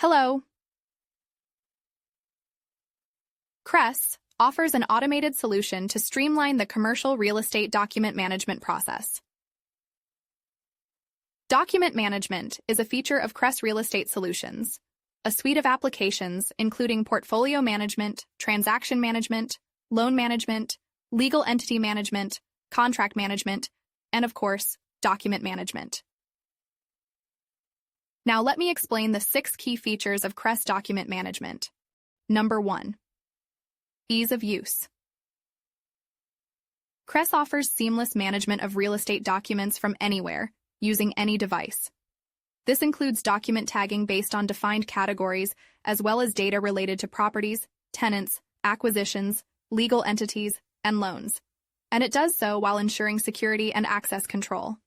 Hello. CRES offers an automated solution to streamline the commercial real estate document management process. Document management is a feature of CRES Real Estate Solutions, a suite of applications including portfolio management, transaction management, loan management, legal entity management, contract management, and of course, document management. Now let me explain the 6 key features of CRES document management. Number 1. Ease of use. CRES offers seamless management of real estate documents from anywhere, using any device. This includes document tagging based on defined categories, as well as data related to properties, tenants, acquisitions, legal entities, and loans. And it does so while ensuring security and access control.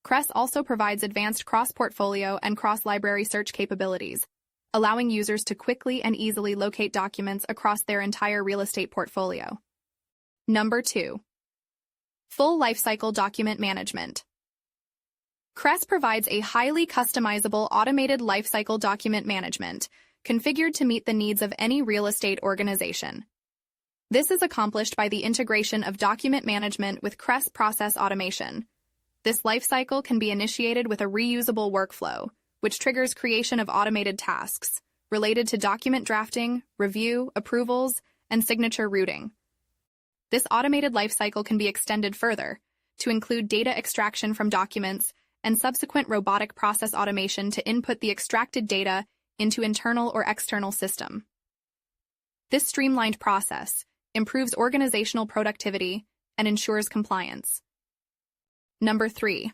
CRES also provides advanced cross-portfolio and cross-library search capabilities, allowing users to quickly and easily locate documents across their entire real estate portfolio. Number 2. Full lifecycle document management. CRES provides a highly customizable automated lifecycle document management, configured to meet the needs of any real estate organization. This is accomplished by the integration of document management with CRES process automation. This lifecycle can be initiated with a reusable workflow, which triggers creation of automated tasks related to document drafting, review, approvals, and signature routing. This automated lifecycle can be extended further to include data extraction from documents and subsequent robotic process automation to input the extracted data into internal or external system. This streamlined process improves organizational productivity and ensures compliance. Number 3.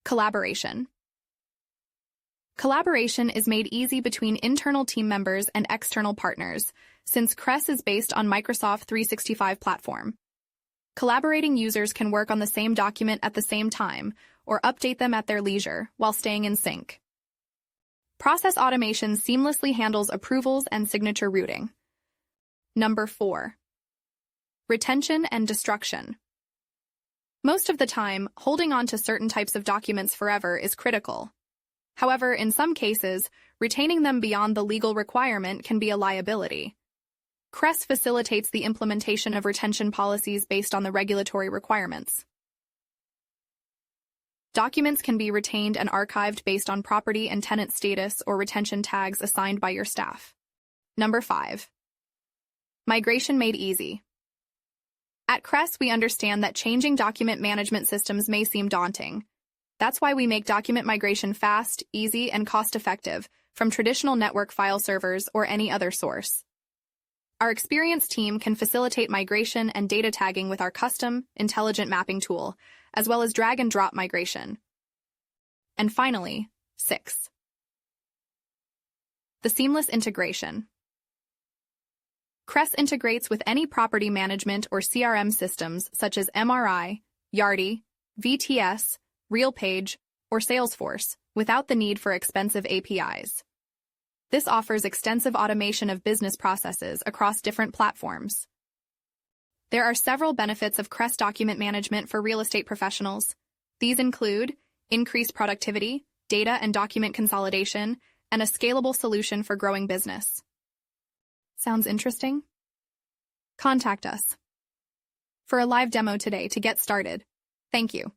Collaboration. Collaboration is made easy between internal team members and external partners, since CRES is based on Microsoft 365 platform. Collaborating users can work on the same document at the same time or update them at their leisure while staying in sync. Process automation seamlessly handles approvals and signature routing. Number 4. Retention and destruction. Most of the time, holding on to certain types of documents forever is critical. However, in some cases, retaining them beyond the legal requirement can be a liability. CRES facilitates the implementation of retention policies based on the regulatory requirements. Documents can be retained and archived based on property and tenant status or retention tags assigned by your staff. Number 5. Migration made easy. At CRES, we understand that changing document management systems may seem daunting. That's why we make document migration fast, easy, and cost-effective from traditional network file servers or any other source. Our experienced team can facilitate migration and data tagging with our custom, intelligent mapping tool, as well as drag-and-drop migration. And finally, 6. The seamless integration. CRES integrates with any property management or CRM systems such as MRI, Yardi, VTS, RealPage, or Salesforce without the need for expensive APIs. This offers extensive automation of business processes across different platforms. There are several benefits of CRES document management for real estate professionals. These include increased productivity, data and document consolidation, and a scalable solution for growing business. Sounds interesting? Contact us for a live demo today to get started. Thank you.